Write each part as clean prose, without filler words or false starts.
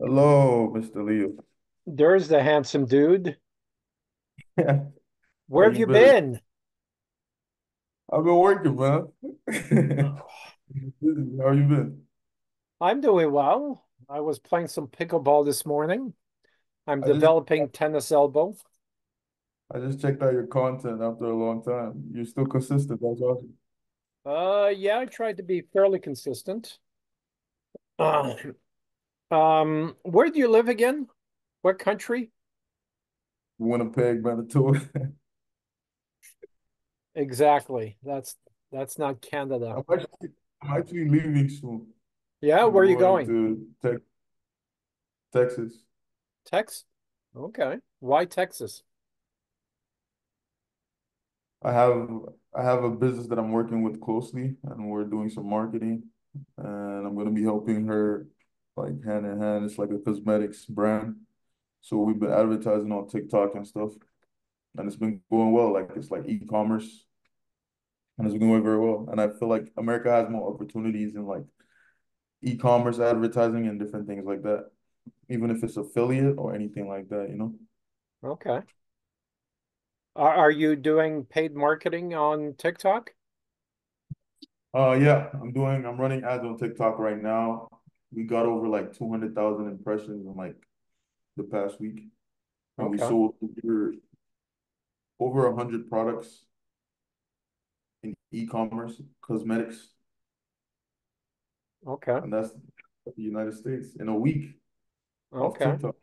Hello, Mr. Leo. There's the handsome dude. How Where have you you been? been? I've been working, man. Oh, How you been? I'm doing well. I was playing some pickleball this morning. I'm I just developing tennis elbow. I just checked out your content after a long time. You're still consistent. That's awesome. Yeah, I tried to be fairly consistent. Uh, where do you live again? What country? Winnipeg, Manitoba. Exactly. That's not Canada. I'm actually leaving soon. Yeah, I'm where are you going going? to Texas. Texas? Okay. Why Texas? I have I have a business that I'm working with closely, and we're doing some marketing, and I'm gonna be helping her like hand in hand. It's like a cosmetics brand. So we've been advertising on TikTok and stuff, and it's been going well. Like it's like e-commerce, and it's been going very well. And I feel like America has more opportunities in like e-commerce advertising and different things like that, even if it's affiliate or anything like that. Okay. Are you doing paid marketing on TikTok? Yeah, I'm running ads on TikTok right now. We got over like 200,000 impressions in like the past week, and we Okay. sold over 100 products in e-commerce, cosmetics, Okay. and that's the United States in a week off Okay. TikTok.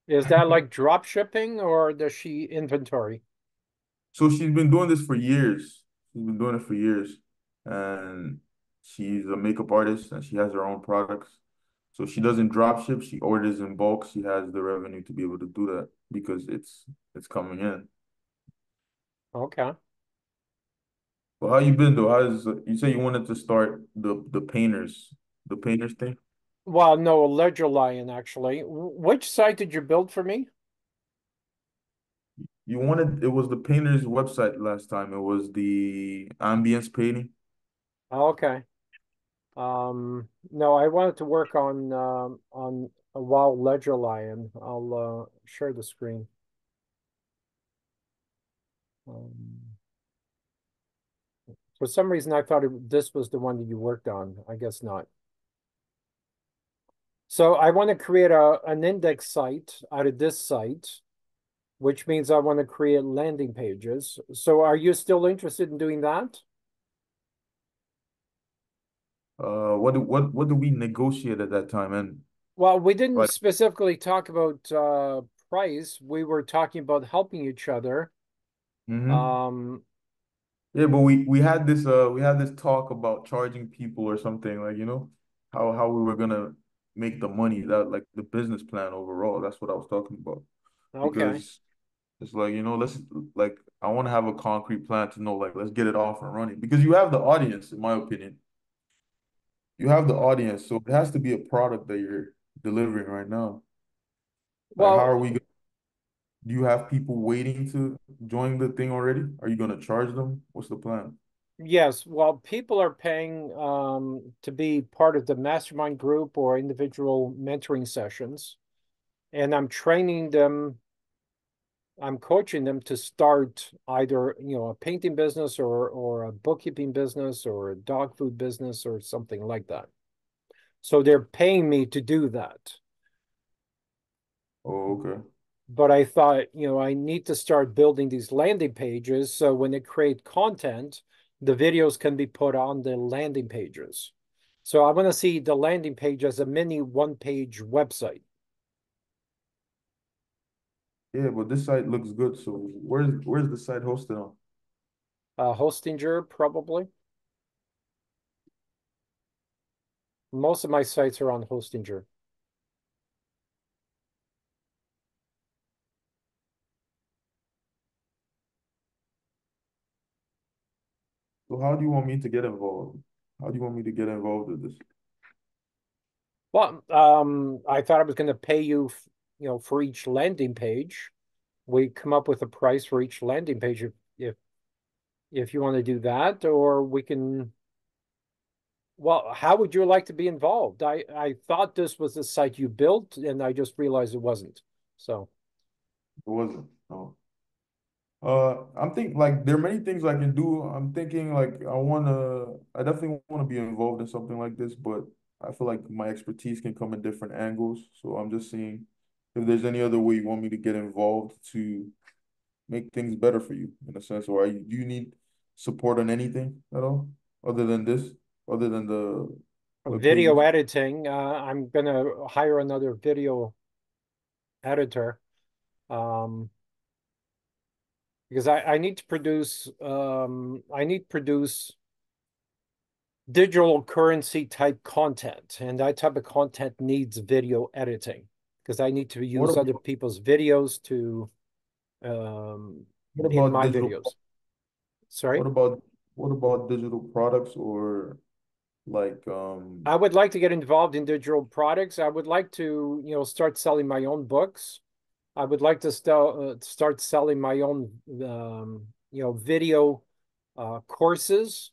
Is that like drop shipping or does she inventory? So she's been doing this for years. She's been doing it for years. And she's a makeup artist and she has her own products. So she doesn't drop ship, she orders in bulk. She has the revenue to be able to do that because it's coming in. Okay. But how you been though? How's you say you wanted to start the painters thing? Well, no, a Ledger Lion actually. Which site did you build for me? You wanted it was the painters website last time. It was the ambience painting. Okay. No, I wanted to work on a WoW Ledger Lion. I'll share the screen. Um, for some reason, I thought this was the one that you worked on. I guess not. So I want to create an index site out of this site, which means I want to create landing pages. So are you still interested in doing that? What did we negotiate at that time? And Well, we didn't like specifically talk about price. We were talking about helping each other. hmm Um, Yeah, but we had this talk about charging people or something like how we were gonna make the money that like the business plan overall. That's what I was talking about okay. because it's like let's like I want to have a concrete plan to know like let's get it off and running because you have the audience in my opinion. You have the audience, so it has to be a product that you're delivering right now. Like how Well, are we? Do you have people waiting to join the thing already? Are you gonna charge them? What's the plan? yes. Well, people are paying to be part of the mastermind group or individual mentoring sessions, and I'm training them. I'm coaching them to start either, a painting business or a bookkeeping business or a dog food business or something like that. So they're paying me to do that. Oh, okay. But I thought, I need to start building these landing pages so when they create content, the videos can be put on the landing pages. So I want to see the landing page as a mini one-page website. Yeah, but this site looks good. So where's the site hosted on? Hostinger, probably. Most of my sites are on Hostinger. So how do you want me to get involved? How do you want me to get involved with this? Well, I thought I was going to pay you, for each landing page. We come up with a price for each landing page if you want to do that, or we can. Well, how would you like to be involved? I thought this was a site you built, and I just realized it wasn't. So, It wasn't. No. I'm thinking like there are many things I can do. I'm thinking like I definitely wanna be involved in something like this, but I feel like my expertise can come in different angles. So I'm just seeing if there's any other way you want me to get involved to make things better for you in a sense, or do you need support on anything at all other than this, other than the video page? editing, I'm gonna hire another video editor, um, because I need to produce digital currency type content, and that type of content needs video editing because I need to What use other about people's videos to um, what in about my digital videos. Sorry. what about what about digital products or like I would like to get involved in digital products. I would like to, start selling my own books. I would like to start selling my own, video courses.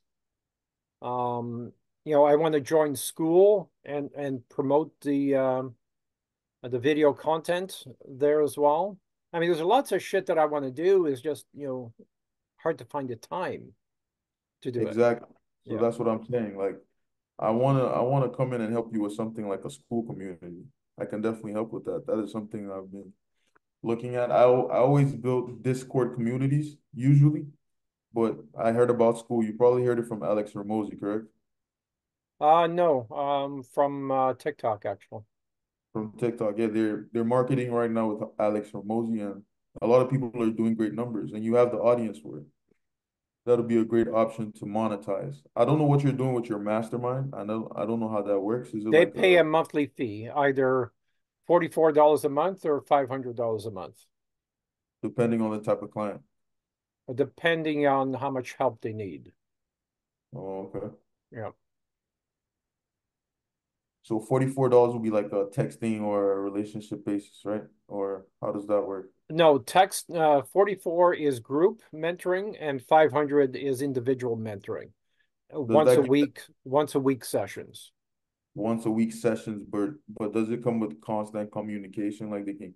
Um, I want to join school and promote the video content there as well. I mean, there's lots of shit that I want to do. It's just, hard to find the time to do it. exactly. So Yeah. that's what I'm saying. Like I wanna come in and help you with something like a school community. I can definitely help with that. That is something I've been looking at. I always build Discord communities usually, but I heard about school. You probably heard it from Alex Ramosi, correct? No, from TikTok actually. From TikTok. Yeah, they're marketing right now with Alex Ramosi, and a lot of people are doing great numbers, and you have the audience for it. That'll be a great option to monetize. I don't know what you're doing with your mastermind. I don't know how that works. Is it They like pay a monthly fee, either $44 a month or $500 a month, depending on the type of client? depending on how much help they need. Oh, okay. Yeah. So $44 will be like a texting or a relationship basis, right? Or how does that work? No, 44 is group mentoring and 500 is individual mentoring. Does Once a that give week, once a week sessions. once a week sessions, but does it come with constant communication? Like they can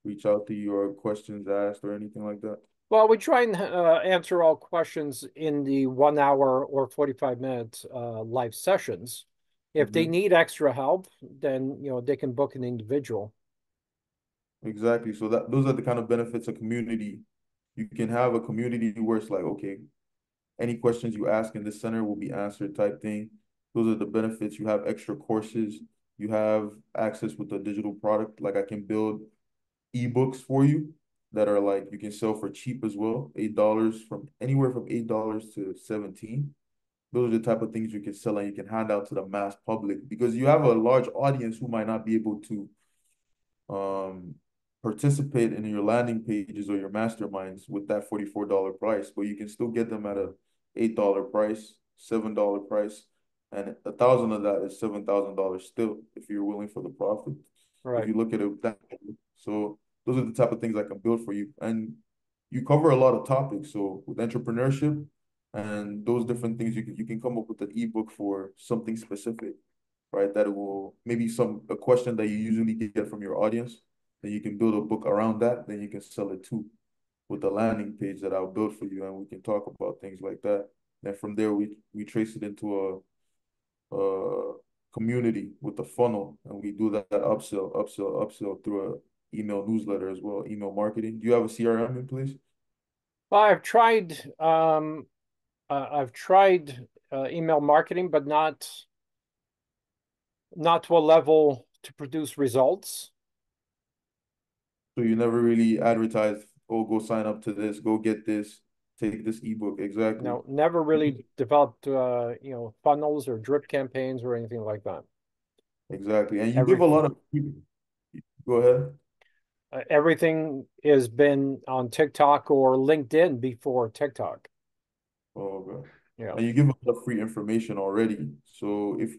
reach out to you or questions asked or anything like that? Well, we try and answer all questions in the 1 hour or 45 minute live sessions. If they Hmm. need extra help, then they can book an individual. Exactly. So that those are the kind of benefits of community. You can have a community where it's like, okay, any questions you ask in this center will be answered type thing. Those are the benefits. You have extra courses. You have access with the digital product. Like I can build ebooks for you that are like you can sell for cheap as well. $8 from anywhere from $8 to 17. Those are the type of things you can sell and you can hand out to the mass public because you have a large audience who might not be able to um participate in your landing pages or your masterminds with that $44 price, but you can still get them at a $8 price, $7 price, and 1,000 of that is $7,000 still if you're willing for the profit. If Right. you look at it that way. So those are the type of things I can build for you. And you cover a lot of topics. So with entrepreneurship and those different things, you can come up with an ebook for something specific, right? That will maybe a question that you usually get from your audience, then you can build a book around that, then you can sell it too with the landing page that I'll build for you, and we can talk about things like that. Then from there, we trace it into a community with a funnel, and we do that upsell through a email newsletter as well, email marketing. Do you have a CRM in place? Well, I've tried email marketing, but not to a level to produce results. So you never really advertise, oh, go sign up to this, go get this, take this ebook. Exactly. No, never really developed funnels or drip campaigns or anything like that. Exactly. And you give a Everything lot of people. Go ahead. everything has been on TikTok or LinkedIn before TikTok. Oh, okay. Yeah. And you give a lot of free information already. So if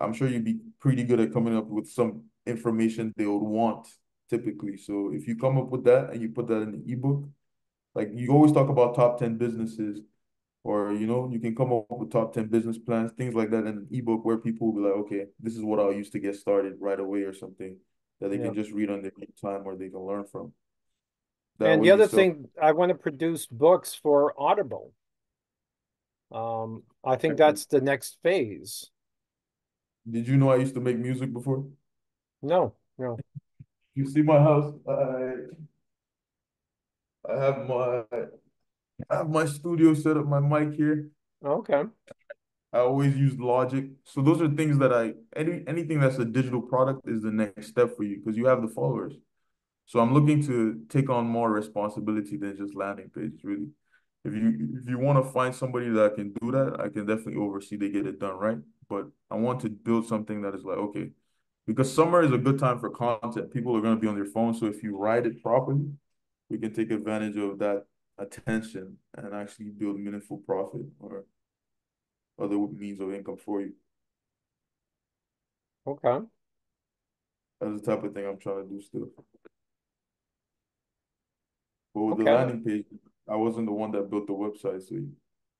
I'm sure you'd be pretty good at coming up with some information they would want typically. So if you come up with that and you put that in the ebook, like you always talk about top 10 businesses or you can come up with top 10 business plans, things like that in an ebook where people will be like, okay, this is what I'll use to get started right away or something that they Yeah. can just read on their own time or they can learn from. That And way the you other sell. thing, I want to produce books for Audible. I think that's the next phase. Did you know I used to make music before? No, no. You see my house? I have my studio set up, my mic here. Okay. I always use Logic. So those are things that anything that's a digital product is the next step for you because you have the followers. So I'm looking to take on more responsibility than just landing pages, really. If you want to find somebody that can do that, I can definitely oversee they get it done right. But I want to build something that is like, okay, because summer is a good time for content. People are going to be on their phone. So if you write it properly, we can take advantage of that attention and actually build meaningful profit or other means of income for you. Okay. That's the type of thing I'm trying to do still. But with the Okay. landing page, I wasn't the one that built the website. So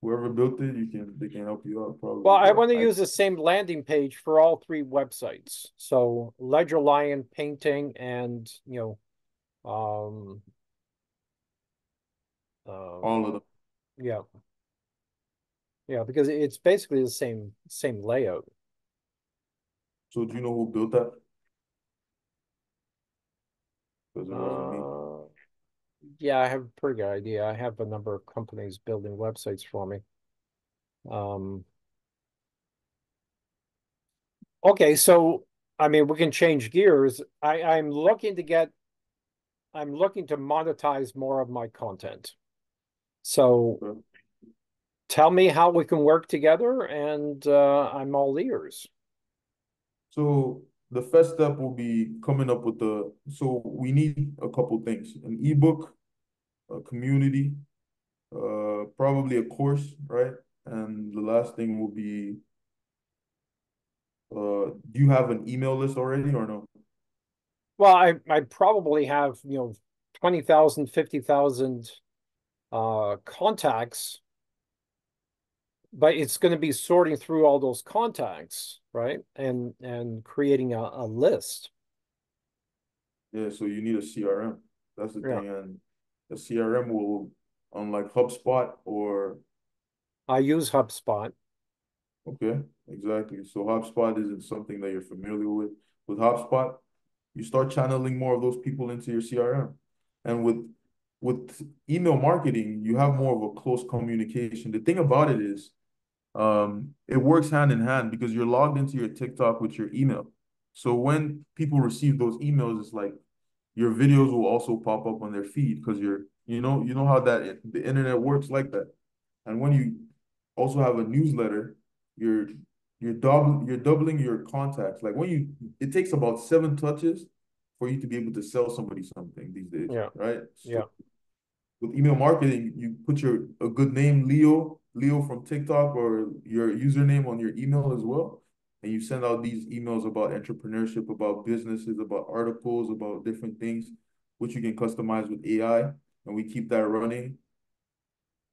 whoever built it, they can help you out Well, probably. I But want to use the same landing page for all three websites. So Ledger Lion painting and, um, all um, of them. yeah, yeah, because it's basically the same layout. So do you know who built that? Because it wasn't me. Uh, yeah, I have a pretty good idea. I have a number of companies building websites for me. Um, okay, so I mean, we can change gears. I'm looking to monetize more of my content. So Okay. tell me how we can work together, and I'm all ears. So the first step will be coming up with so we need a couple things: an ebook, a community, probably a course, right? And the last thing will be, do you have an email list already or no? Well, I probably have, 20,000, 50,000 contacts, but it's going to be sorting through all those contacts, right? And creating a list. Yeah, so you need a CRM. That's the Yeah. thing. And the CRM will, unlike HubSpot or, I use HubSpot. okay, exactly. So HubSpot isn't something that you're familiar with. With HubSpot, you start channeling more of those people into your CRM. And with email marketing, you have more of a close communication. The thing about it is, it works hand in hand because you're logged into your TikTok with your email. So when people receive those emails, it's like your videos will also pop up on their feed because you know how the internet works like that. And when you also have a newsletter, you're you're doubling your contacts. Like it takes about 7 touches for you to be able to sell somebody something these days, Yeah. right? So Yeah. with email marketing, you put a good name, Leo from TikTok, or your username on your email as well. And you send out these emails about entrepreneurship, about businesses, about articles, about different things, which you can customize with AI. And we keep that running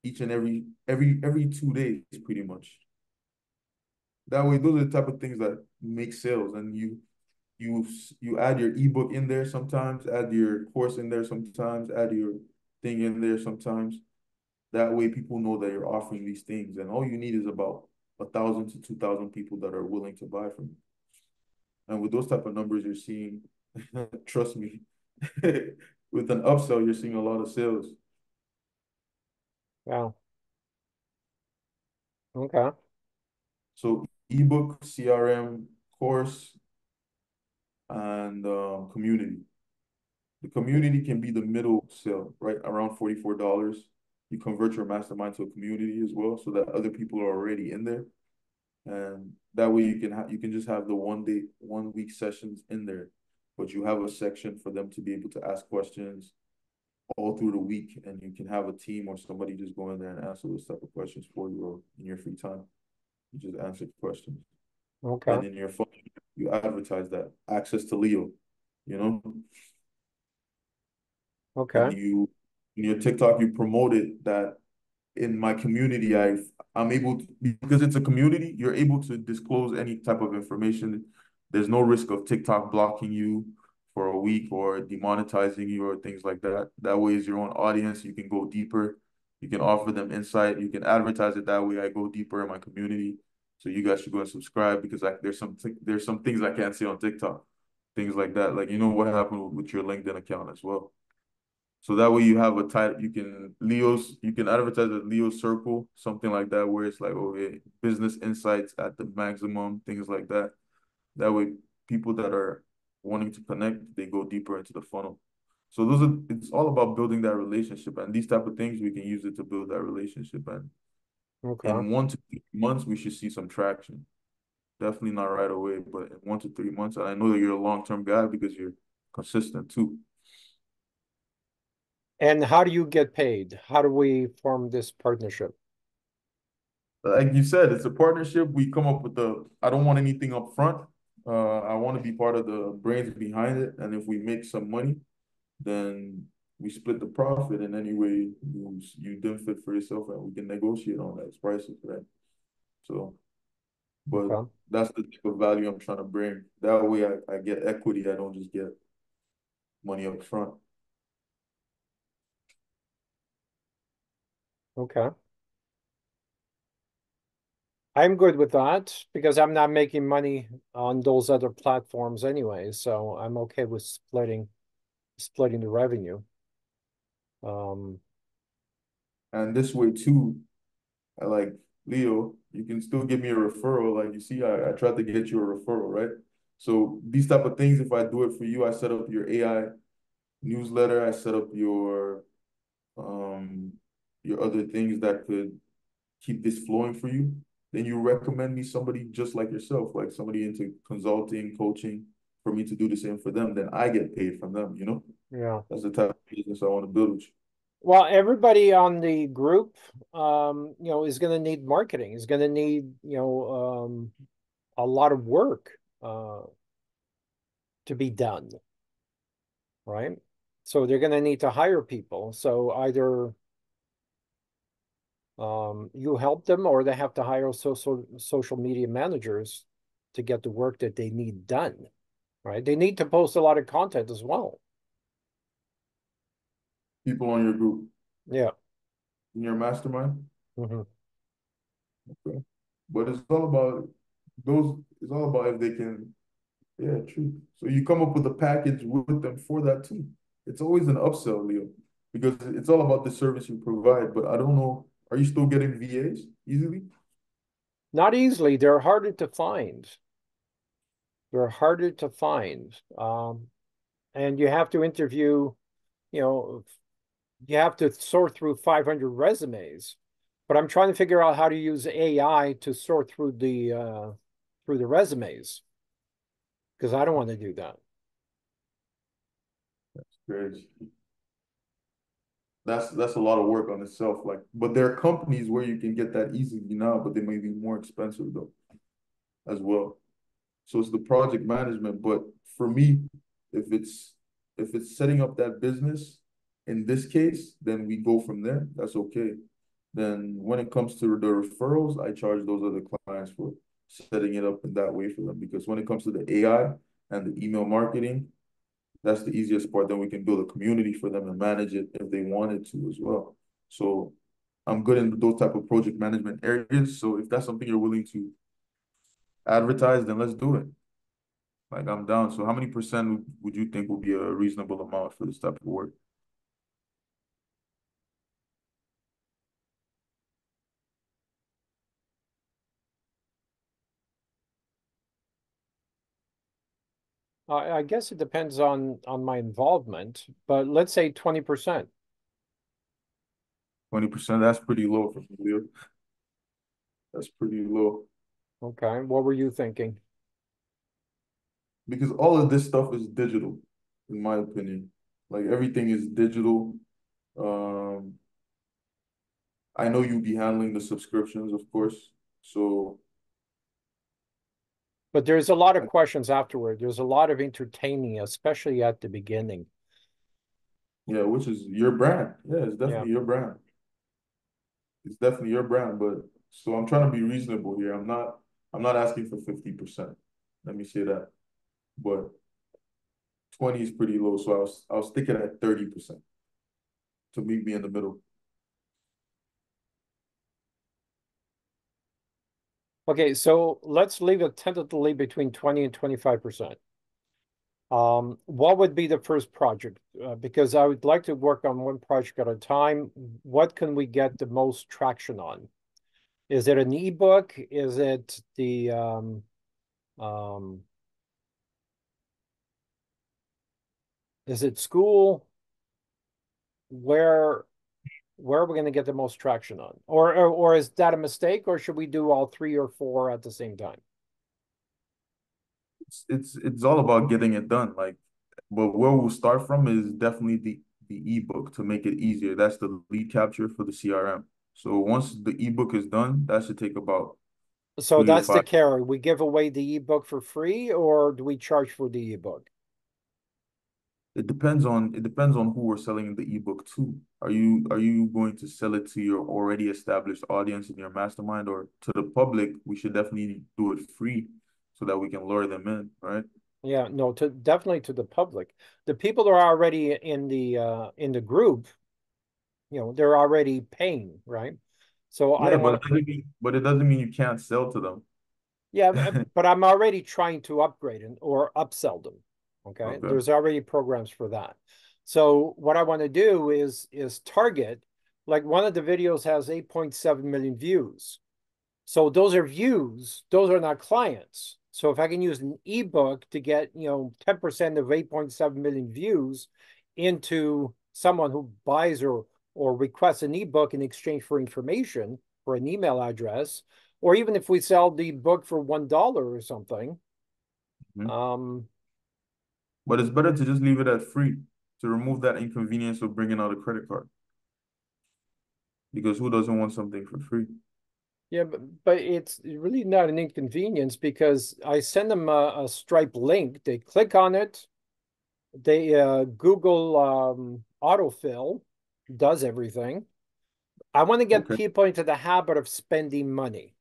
each and every 2 days, pretty much. That way, those are the type of things that make sales. And you you add your ebook in there sometimes, add your course in there sometimes, add your thing in there sometimes. That way, people know that you're offering these things, and all you need is about 1,000 to 2,000 people that are willing to buy from you. And with those type of numbers, you're seeing, trust me, with an upsell, you're seeing a lot of sales. Yeah. Okay. So ebook, CRM, course, and community. The community can be the middle sale, right? Around $44. You convert your mastermind to a community as well, so that other people are already in there. And that way you can just have the 1 week sessions in there, but you have a section for them to be able to ask questions all through the week, and you can have a team or somebody just go in there and answer those type of questions for you, or in your free time you just answer questions. Okay. And in your phone you advertise that access to Leo, you know, and Okay. you in your TikTok you promote it that in my community, I'm able to, because it's a community, you're able to disclose any type of information. There's no risk of TikTok blocking you for a week or demonetizing you or things like that. That way is your own audience. You can go deeper. You can offer them insight. You can advertise it that way. I go deeper in my community. So you guys should go and subscribe because there's some things I can't say on TikTok. Things like that. Like you know what happened with your LinkedIn account as well. So that way you have a title, you can advertise at Leo Circle, something like that, where it's like, okay, business insights at the maximum, things like that. That way people that are wanting to connect, they go deeper into the funnel. So it's all about building that relationship. And these type of things, we can use it to build that relationship. And Okay. in 1 to 3 months, we should see some traction. Definitely not right away, but in 1 to 3 months. And I know that you're a long-term guy because you're consistent too. And how do you get paid? How do we form this partnership? Like you said, it's a partnership. We come up with I don't want anything up front. I want to be part of the brains behind it. And if we make some money, then we split the profit in any way you deem fit for yourself and we can negotiate on those prices, right? So, but Okay. that's the type of value I'm trying to bring. That way I get equity. I don't just get money up front. Okay. I'm good with that because I'm not making money on those other platforms anyway, so I'm okay with splitting the revenue. Um, And this way too, I like Leo, you can still give me a referral. Like you see, I tried to get you a referral, right? So these type of things, if I do it for you, I set up your AI newsletter, I set up um your other things that could keep this flowing for you. Then you recommend me somebody just like yourself, like somebody into consulting, coaching, for me to do the same for them, then I get paid from them, you know? yeah. That's the type of business I want to build with you. Well, everybody on the group, is going to need marketing, is going to need, a lot of work, to be done, right? So they're going to need to hire people. So either you help them or they have to hire social media managers to get the work that they need done, right? They need to post a lot of content as well. People on your group, Yeah. in your mastermind. Hmm. Okay. But it's all about if they can, yeah, true. So you come up with a package with them for that too. It's always an upsell, Leo, because it's all about the service you provide. But I don't know, are you still getting VAs easily? Not easily. They're harder to find. They're harder to find. And you have to interview, you know, you have to sort through 500 resumes. But I'm trying to figure out how to use AI to sort through the resumes because I don't want to do that. Crazy. That's a lot of work on itself. Like, but there are companies where you can get that easily now, but they may be more expensive though, as well. So it's the project management. But for me, if it's if it's setting up that business in this case, then we go from there. That's okay. Then when it comes to the referrals, I charge those other clients for setting it up in that way for them. Because when it comes to the AI and the email marketing, that's the easiest part. Then we can build a community for them and manage it if they wanted to as well. So I'm good in those type of project management areas. So if that's something you're willing to advertise, then let's do it. Like I'm down. So how many percent would you think would be a reasonable amount for this type of work? I guess it depends on my involvement, but let's say 20%. 20%, that's pretty low for me, Leo. That's pretty low. Okay. What were you thinking? Because all of this stuff is digital, in my opinion. Like everything is digital. Um, I know you'll be handling the subscriptions, of course. So But there's a lot of questions afterward. There's a lot of entertaining, especially at the beginning. yeah, which is your brand. Yeah, it's Yeah. definitely your brand. it's definitely your brand, but so I'm trying to be reasonable here. I'm not asking for 50%. Let me say that. But 20 is pretty low, so I'll stick it at 30% to meet me in the middle. Okay, so let's leave it tentatively between 20 and 25%. What would be the first project? Because I would like to work on one project at a time. What can we get the most traction on? Is it an ebook? Is it the um, is it school? Where where are we going to get the most traction on? Or is that a mistake, or should we do all three or four at the same time? It's all about getting it done. Like, but where we'll start from is definitely the ebook to make it easier. That's the lead capture for the CRM. So once the ebook is done, that should take about So three to that's the five. carry. We give away the ebook for free, or do we charge for the ebook? It depends on who we're selling the ebook to. Are you going to sell it to your already established audience in your mastermind, or to the public? We should definitely do it free so that we can lure them in, right? Yeah, no, to definitely to the public. The people that are already in the group, they're already paying, right? So I Yeah, don't but want it doesn't mean you can't sell to them. yeah, but I'm already trying to upgrade and or upsell them. Okay. Okay. There's already programs for that. So what I want to do is target, like one of the videos has 8.7 million views. So those are views, those are not clients. So if I can use an ebook to get, 10% of 8.7 million views into someone who buys or requests an ebook in exchange for information for an email address, or even if we sell the book for $1 or something, Mhm. um, But it's better to just leave it at free to remove that inconvenience of bringing out a credit card. Because who doesn't want something for free? yeah, but it's really not an inconvenience because I send them a Stripe link. They click on it. They Google autofill does everything. I want to get Okay. people into the habit of spending money.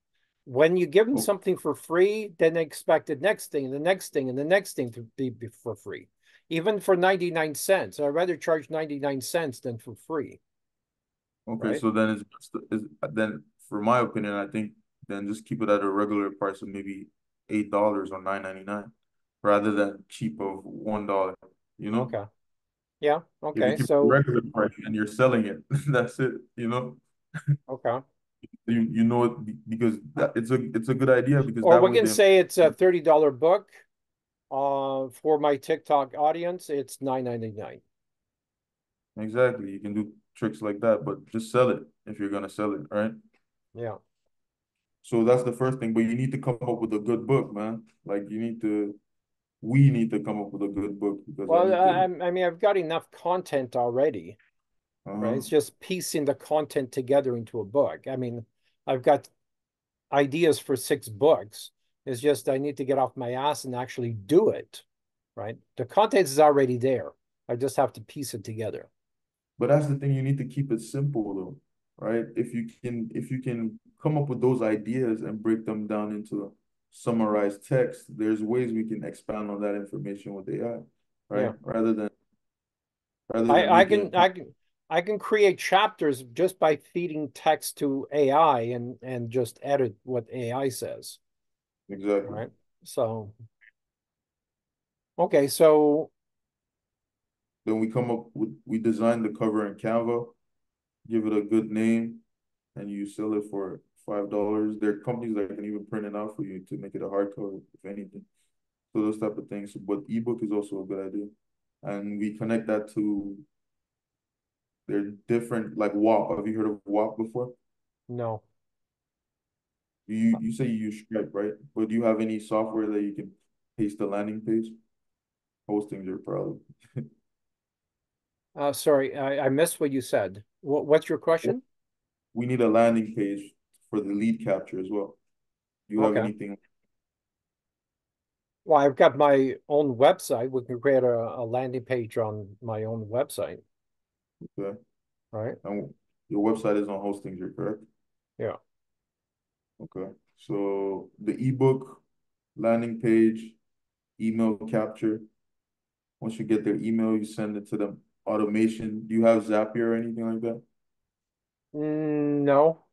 When you give them Oh, something for free, then they expect the next thing and the next thing and the next thing to be for free. Even for 99 cents. I'd rather charge 99 cents than for free, okay. right? So then then for my opinion, I think then just keep it at a regular price of maybe $8 or 9.99 rather than cheap of $1. You know? Okay. Yeah. If you Okay. keep it So, regular price and you're selling it, that's it. okay. You know it because it's a good idea because Or that we way can they say it's a $30 book. For my TikTok audience, it's 9.99. exactly you can do tricks like that, but just sell it if you're gonna sell it, right? Yeah. So that's the first thing, but you need to come up with a good book, man. Like we need to come up with a good book because I Well, need to. I mean, I've got enough content already, right? Uh-huh. It's just piecing the content together into a book. I mean, I've got ideas for 6 books. It's just I need to get off my ass and actually do it, right? The content is already there. I just have to piece it together. But that's the thing, you need to keep it simple though, right? If you can come up with those ideas and break them down into summarized text, there's ways we can expand on that information with AI, right? Yeah. Rather than I, I making can it I can I can create chapters just by feeding text to AI and just edit what AI says. exactly. Right. So, okay. So, Then we design the cover in Canva, give it a good name, and you sell it for $5. There are companies that can even print it out for you to make it a hardcover, if anything. So those type of things. But ebook is also a good idea. And we connect that to their different like WAP. Have you heard of WAP before? no. You say you use Stripe, right? But do you have any software that you can paste the landing page? Hosting your probably. Sorry, I missed what you said. What's your question? We need a landing page for the lead capture as well. Do you have Okay. anything? Well, I've got my own website. We can create a landing page on my own website, Okay. right? And your website is on Hosting, you're correct? Yeah. Okay. So the ebook, landing page, email capture. Once you get their email, you send it to them. Automation. Do you have Zapier or anything like that? No,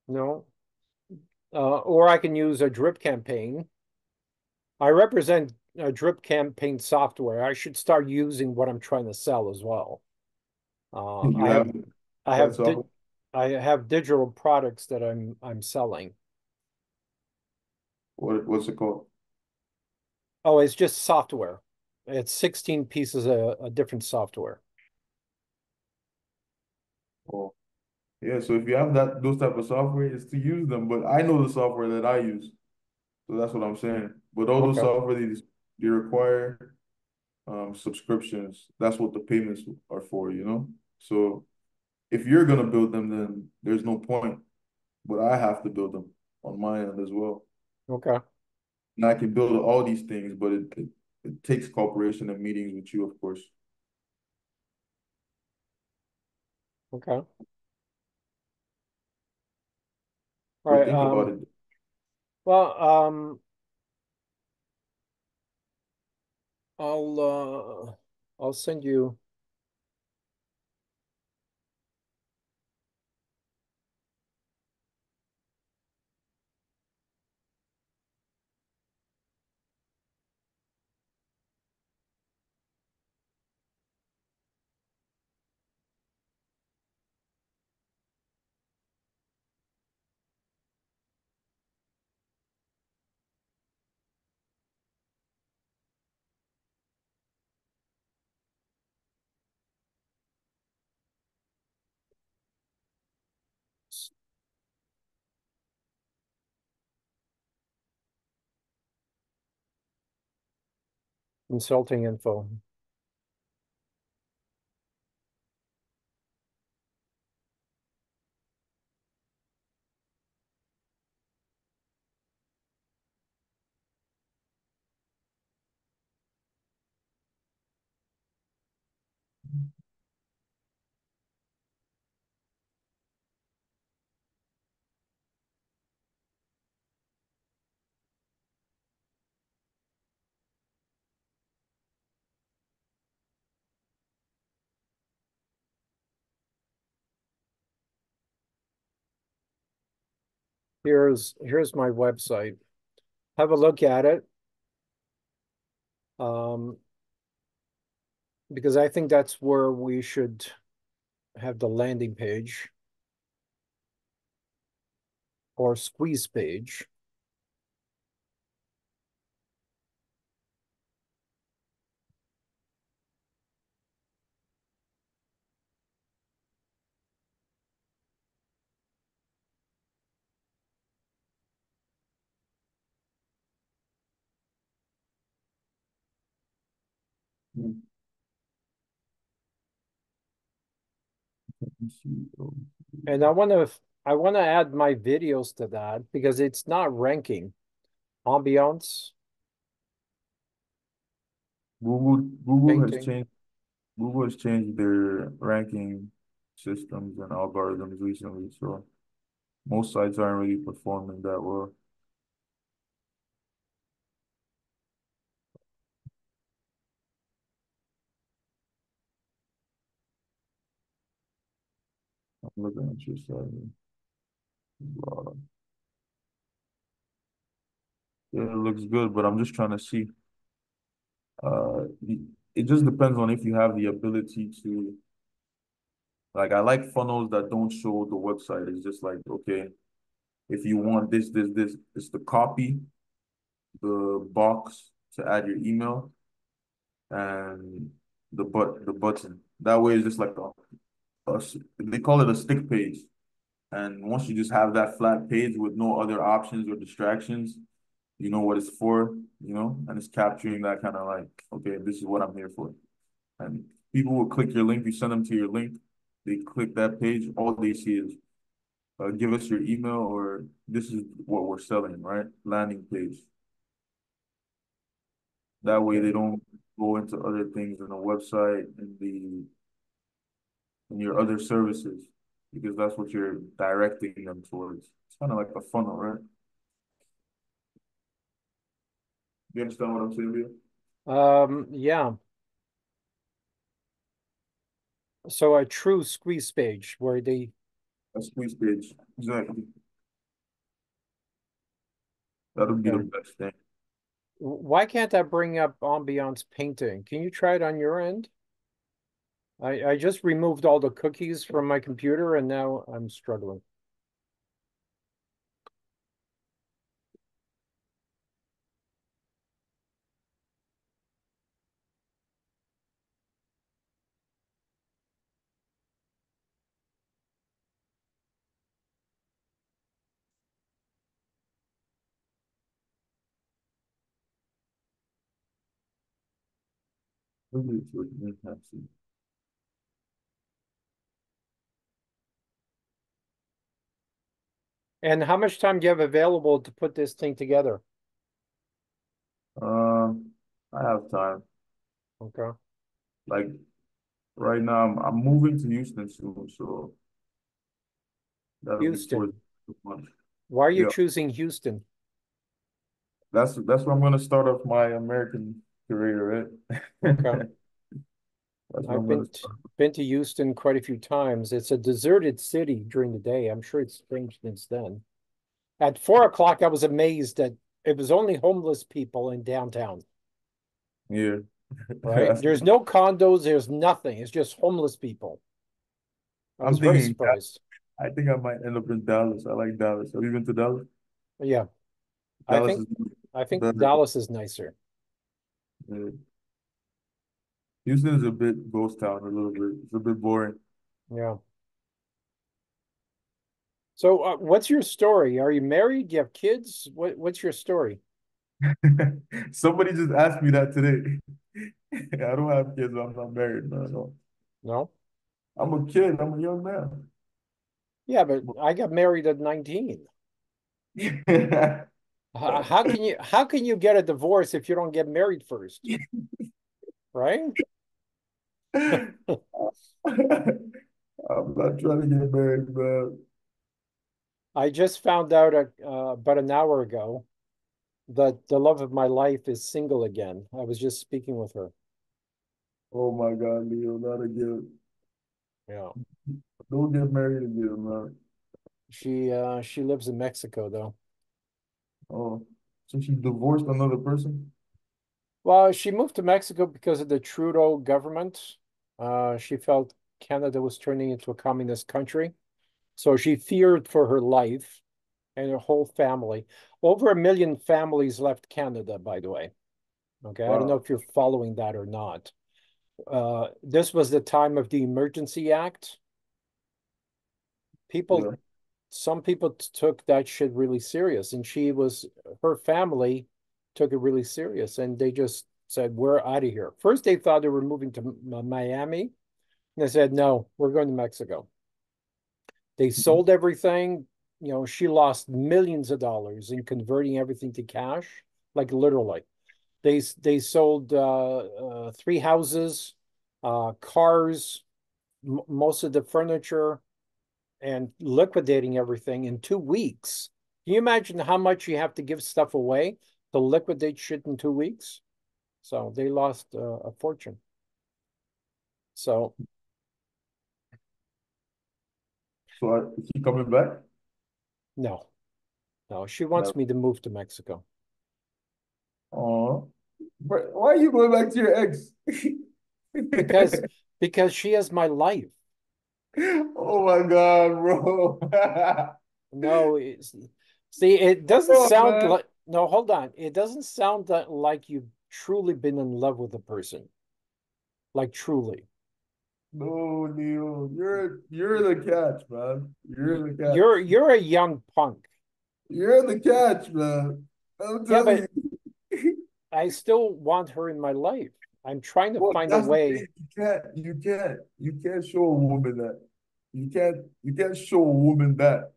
no. Or I can use a drip campaign. I represent a drip campaign software. I should start using what I'm trying to sell as well. Uh, You I have have I that have di software? I have digital products that I'm selling. What's it called? Oh, it's just software. It's 16 pieces of different software. Oh, yeah. So if you have those type of software, it's to use them. But I know the software that I use, so that's what I'm saying. But all those Okay. software they require subscriptions. That's what the payments are for, you know? So if you're gonna build them, then there's no point. But I have to build them on my end as well. Okay. And I can build all these things, but it takes cooperation and meetings with you, of course. Okay. All But right. think about it. Well, I'll send you. Consulting info. Here's my website. Have a look at it. Um, because I think that's where we should have the landing page or squeeze page. And I want to add my videos to that because it's not ranking. Ambiance, Google Google has painting. changed Google has changed their ranking systems and algorithms recently, so most sites aren't really performing that well. I'm looking at your site. Wow. Yeah, it looks good, but I'm just trying to see. It just depends on if you have the ability to, like, I like funnels that don't show the website. It's just like, okay, if you want this, it's the copy, the box to add your email, and the button. That way, it's just like they call it a stick page. And once you just have that flat page with no other options or distractions, you know what it's for, and it's capturing that kind of like, okay, this is what I'm here for. And people will click your link, you send them to your link, they click that page, all they see is give us your email or this is what we're selling, right? Landing page. That way they don't go into other things in the website and your other services. because that's what you're directing them towards. It's kind of like a funnel, right? You understand what I'm saying, Leo? Yeah. So a true squeeze page where they, A squeeze page. Exactly. That would be the okay. best thing. Why can't I bring up ambiance painting? Can you try it on your end? I just removed all the cookies from my computer and now I'm struggling. Maybe it's what you have to. And how much time do you have available to put this thing together? Um, I have time. Okay. Like right now, I'm moving to Houston soon, so that'll be towards Houston. the month. Why are you Yeah, choosing Houston? that's where I'm gonna start off my American career, right? Okay. That's where I've I'm gonna been to Houston quite a few times. It's a deserted city during the day. I'm sure it's changed since then. At 4 o'clock, I was amazed that it was only homeless people in downtown, yeah. right? That's, There's no condos, there's nothing. It's just homeless people. I was I'm very thinking, surprised. I think I might end up in Dallas. I like Dallas. Have you been to Dallas? Yeah, I Dallas think is I think better. Dallas is nicer. Yeah. Houston is a bit ghost town a little bit. It's a bit boring. Yeah. So, what's your story? Are you married? Do you have kids? What's your story? Somebody just asked me that today. I don't have kids. I'm not married. No, no. No? I'm a kid. I'm a young man. Yeah, but I got married at 19. How can you get a divorce if you don't get married first? Right? I'm not trying to get married, man. I just found out about an hour ago that the love of my life is single again. I was just speaking with her. Oh my God, Leo, not again. Yeah. Don't get married again, man. She lives in Mexico though. Oh, so she divorced another person? Well, she moved to Mexico because of the Trudeau government. She felt Canada was turning into a communist country. So she feared for her life and her whole family. Over 1 million families left Canada, by the way. Okay, I don't know Wow. if you're following that or not. This was the time of the Emergency Act. People, Yeah. some people took that shit really serious, and her family took it really serious, and they just said, "We're out of here." First, they thought they were moving to Miami, and they said, "No, we're going to Mexico." They sold everything. She lost millions of dollars in converting everything to cash, like literally. They sold three houses, cars, most of the furniture, and liquidating everything in 2 weeks. Can you imagine how much you have to give stuff away to liquidate shit in 2 weeks? So they lost a fortune. So So is she coming back? no, no, she wants No. me to move to Mexico Oh, but why are you going back to your ex? because because she is my life. Oh my God, bro. No, see, it doesn't Oh sound man. like, no, hold on. It doesn't sound that like you've truly been in love with a person, like truly. No, Neil. You're the catch, man. You're the catch. You're a young punk. You're the catch, man. I'm Yeah, telling but you. I still want her in my life. I'm trying to Well, find a that's the way. thing. You can't show a woman that. You can't show a woman that.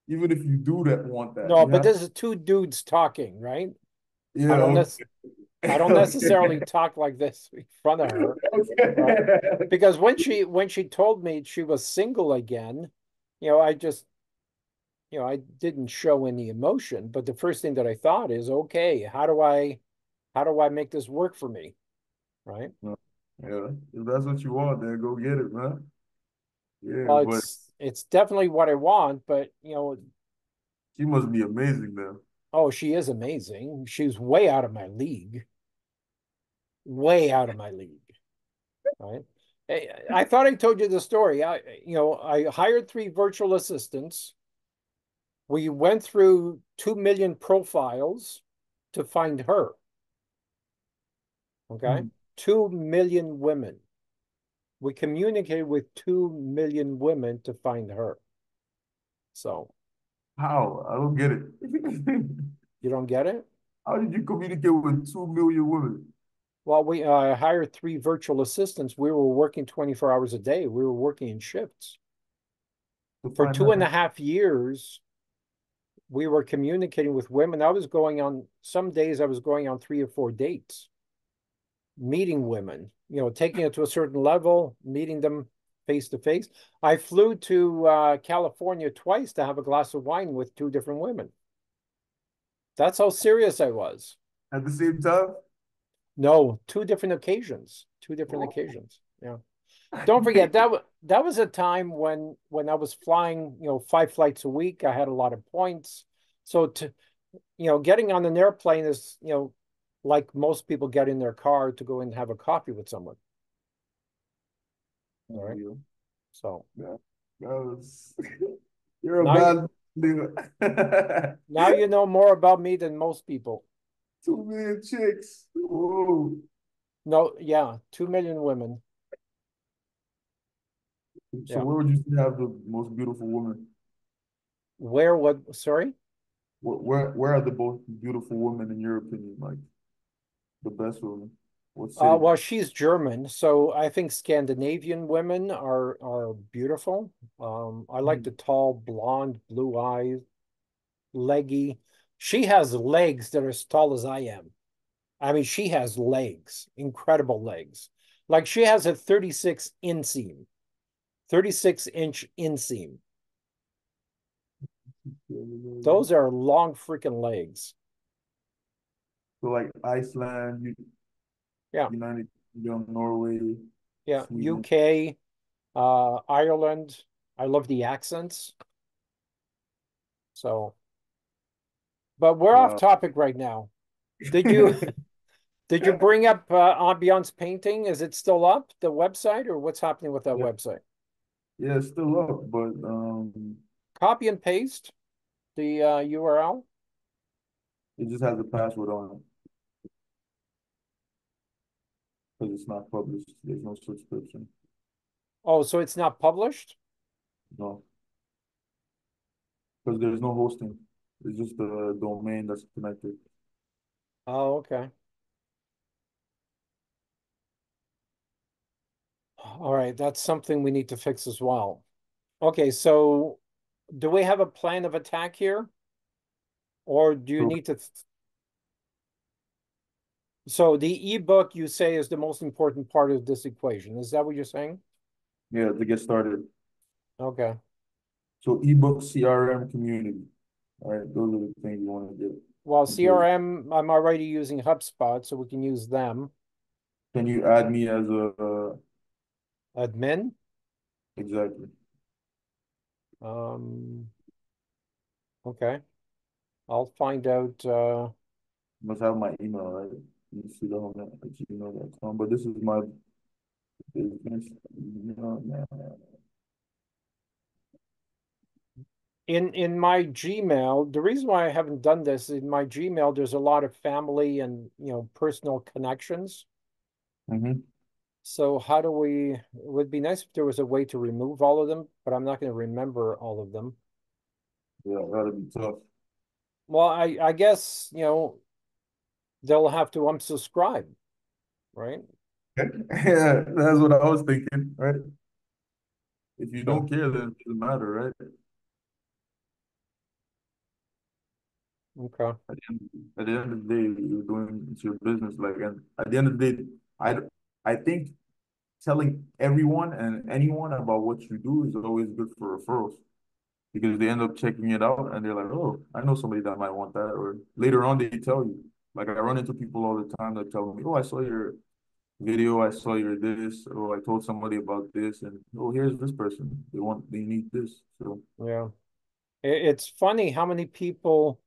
Even if you do that, want that. No, You but have, this is two dudes talking, right? I yeah, don't nec okay. I don't necessarily Okay. talk like this in front of her, right? Okay. Because when she told me she was single again, I just, I didn't show any emotion, but the first thing that I thought is, okay, how do I make this work for me? Right? No. Yeah, if that's what you want, then go get it, man. Yeah, Well, but it's definitely what I want, but she must be amazing though. oh, she is amazing. She's way out of my league, way out of my league, right? I thought I told you the story. I hired three virtual assistants. We went through 2 million profiles to find her. Okay. Hmm. 2 million women. We communicated with 2 million women to find her. So How? I don't get it. you don't get it? How did you communicate with 2 million women Well, we hired three virtual assistants. We were working 24 hours a day. We were working in shifts. to For find two and a that? half years, we were communicating with women. I was going on some days, I was going on 3 or 4 dates, meeting women, taking it to a certain level, meeting them face to face. I flew to California twice to have a glass of wine with two different women. That's how serious I was. At the same time? No, two different occasions. Two different Oh. occasions. Yeah. Don't forget that was a time when I was flying, 5 flights a week. I had a lot of points. So getting on an airplane is, like most people get in their car to go and have a coffee with someone. All right. Yeah, So that was you're a now you bad nigga. now you know more about me than most people. 2 million chicks. Whoa. No, yeah, 2 million women. So Yeah. where would you say have the most beautiful woman? Where what sorry? Where are the most beautiful women in your opinion? Like the best women? What city? Well, she's German, so I think Scandinavian women are beautiful. I like the Mhm. tall, blonde, blue eyes, leggy. She has legs that are as tall as I am. I mean, she has legs, incredible legs. Like she has a 36 inseam, 36-inch inseam. Those are long freaking legs. So like Iceland, Yeah, United Kingdom, Norway, yeah. Sweden. UK, Ireland. I love the accents. So, but we're off Wow. topic right now. Did you did you bring up Ambiance Painting? Is it still up, the website, or what's happening with that Yeah, website? yeah, it's still up, but Copy and paste the URL. it just has a password on it because it's not published. There's no subscription. Oh, so it's not published? No, because there's no hosting. It's just the domain that's connected. Oh, okay. All right, that's something we need to fix as well. Okay, so do we have a plan of attack here? Or do you So need to so the ebook you say is the most important part of this equation. Is that what you're saying? yeah, to get started. Okay. So ebook CRM community. All right, those are the things you want to get Well, in place. CRM, I'm already using HubSpot, so we can use them. Can you add me as a Admin. exactly? Um, okay. I'll find out. You must have my email, right? You see the home at gmail.com. But this is my business. In my Gmail, the reason why I haven't done this, in my Gmail, there's a lot of family and personal connections. Mm-hmm. So how do we, it would be nice if there was a way to remove all of them, but I'm not going to remember all of them. Yeah, that'll be tough. Well, I guess, they'll have to unsubscribe, right? Yeah, that's what I was thinking, right? If you Okay. don't care, then it doesn't matter, right? Okay. At the end of the day, you're doing it's your business. Like, and at the end of the day, I I think telling everyone and anyone about what you do is always good for referrals. because they end up checking it out and they're like, oh, I know somebody that might want that. Or later on, they tell you. Like I run into people all the time that tell me, oh, I saw your video, I saw your this, oh, I told somebody about this, and oh, here's this person. They need this. So Yeah. It's funny how many people,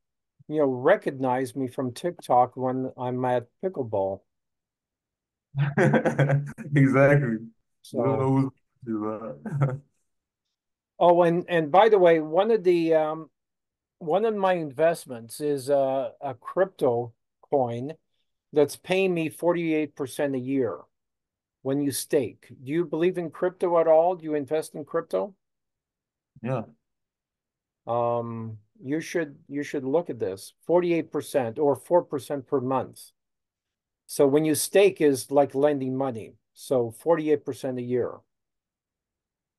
recognize me from TikTok when I'm at pickleball. exactly. You don't So, know who's oh, and by the way, one of my investments is a crypto coin that's paying me 48% a year when you stake. Do you believe in crypto at all? Do you invest in crypto? yeah. You should look at this. 48% or 4% per month. So when you stake is like lending money. So 48% a year.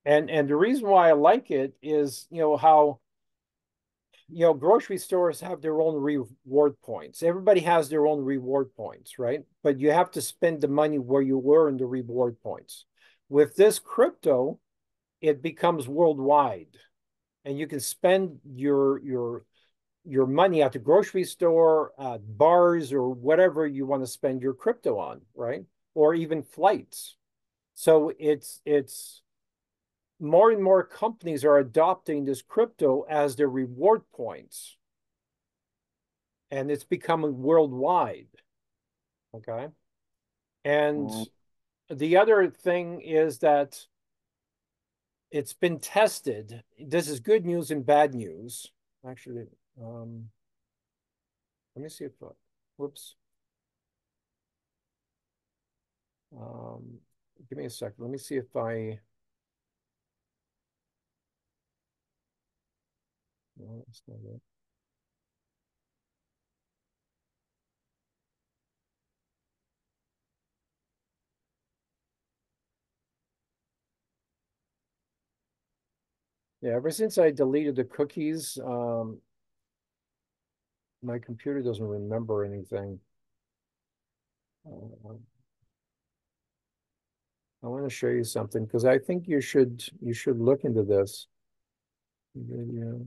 And the reason why I like it is, how grocery stores have their own reward points. Everybody has their own reward points, right? But you have to spend the money where you earn the reward points. With this crypto, it becomes worldwide, and you can spend your money at the grocery store, bars, or whatever you want to spend your crypto on, right? Or even flights. So it's more and more companies are adopting this crypto as their reward points, and it's becoming worldwide. Okay. And Well, the other thing is that it's been tested. This is good news and bad news. Actually, um, let me see if, whoops. Um, Give me a second. Let me see if no, that's not it. Yeah, ever since I deleted the cookies, my computer doesn't remember anything. Uh, I want to show you something because I think you should look into this. Video.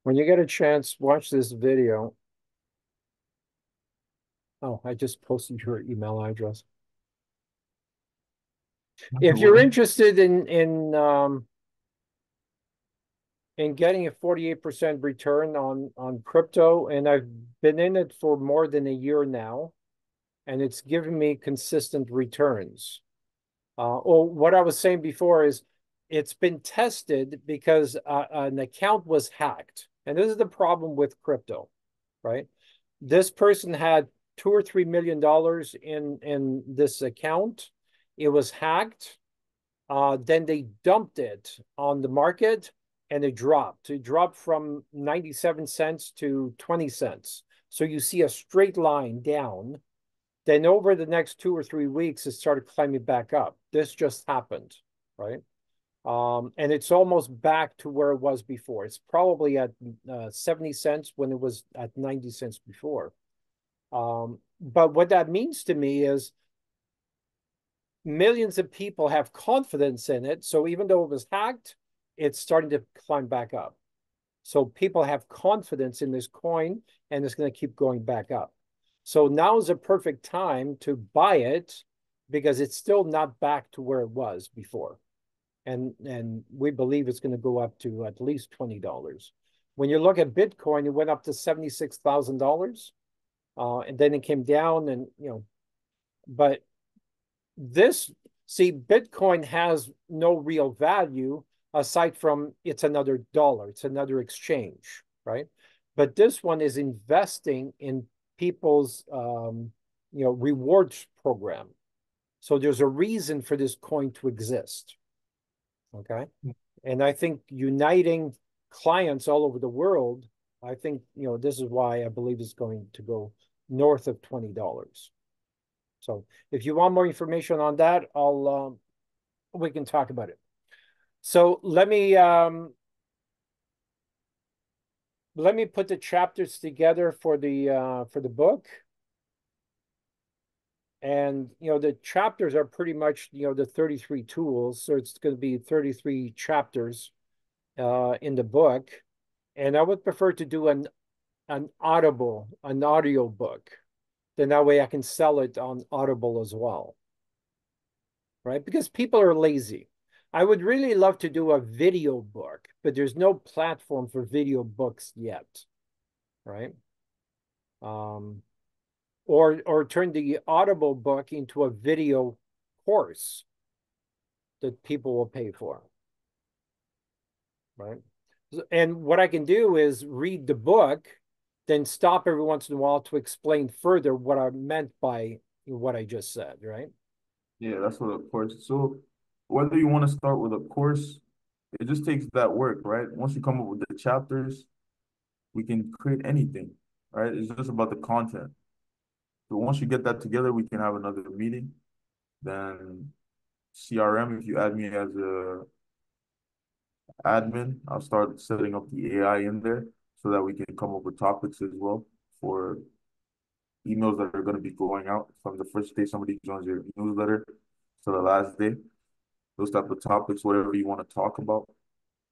When you get a chance, watch this video. Oh, I just posted your email address. If you're what? interested in getting a 48% return on crypto, and I've been in it for more than a year now, and it's given me consistent returns. What I was saying before is it's been tested because an account was hacked. And this is the problem with crypto, right? This person had $2 or $3 million in this account. It was hacked. Then they dumped it on the market and it dropped. It dropped from 97 cents to 20 cents. So you see a straight line down. Then over the next 2 or 3 weeks, it started climbing back up. This just happened, right? And it's almost back to where it was before. It's probably at 70 cents when it was at 90 cents before. But what that means to me is millions of people have confidence in it. So even though it was hacked, it's starting to climb back up. So people have confidence in this coin and it's going to keep going back up. So now is a perfect time to buy it because it's still not back to where it was before. And we believe it's going to go up to at least $20. When you look at Bitcoin, it went up to $76,000. And then it came down and, but this, see, Bitcoin has no real value aside from it's another dollar, it's another exchange, right? But this one is investing in people's, rewards program. So there's a reason for this coin to exist. Okay. And I think uniting clients all over the world, I think, this is why I believe it's going to go north of $20. So if you want more information on that, we can talk about it. So let me put the chapters together for the book. And the chapters are pretty much the 33 tools, so it's going to be 33 chapters in the book. And I would prefer to do an audio book. Then that way I can sell it on Audible as well, right? Because people are lazy. I would really love to do a video book, but there's no platform for video books yet, right? Or turn the Audible book into a video course that people will pay for, right? And what I can do is read the book, then stop every once in a while to explain further what I meant by what I just said, right? Yeah, that's what a course. So whether you want to start with a course, it just takes that work, right? Once you come up with the chapters, we can create anything, right? It's just about the content. So once you get that together, we can have another meeting. Then CRM, if you add me as a admin, I'll start setting up the AI in there so that we can come up with topics as well for emails that are going to be going out from the first day somebody joins your newsletter to the last day. Those type of topics, whatever you want to talk about,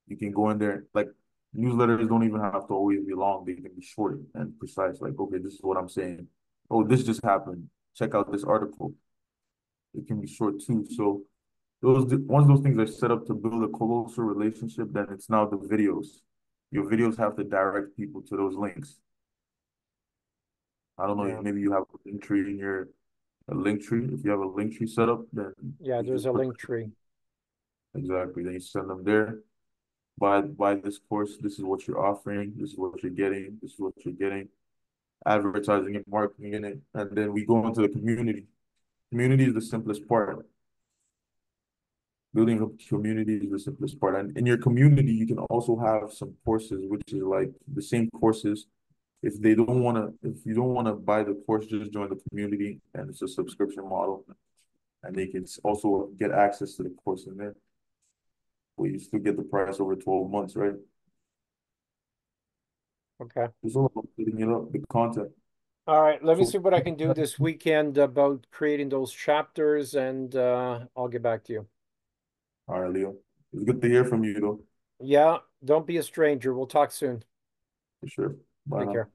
you can go in there. Like newsletters don't even have to always be long; they can be short and precise. Like, okay, this is what I'm saying. Oh, this just happened. Check out this article. It can be short too. So once those things are set up to build a closer relationship, then it's now the videos. Your videos have to direct people to those links. I don't know, Yeah. maybe you have a link tree in your a link tree. If you have a link tree set up, then Yeah, you there's just a put link tree. exactly. Then you send them there. Buy this course. This is what you're offering. This is what you're getting. This is what you're getting. Advertising and marketing in it, and then we go into the community. Community is the simplest part. Building a community is the simplest part. And in your community, you can also have some courses, which is like the same courses. If you don't want to buy the course, just join the community and it's a subscription model. And they can also get access to the course in there. But you still get the price over 12 months, right? Okay. It's all about getting it up, the content. All right. Let me So, see what I can do this weekend about creating those chapters, and I'll get back to you. all right, Leo. It's good to hear from you, though, Yeah. Don't be a stranger. We'll talk soon. for sure. Bye Take now. care.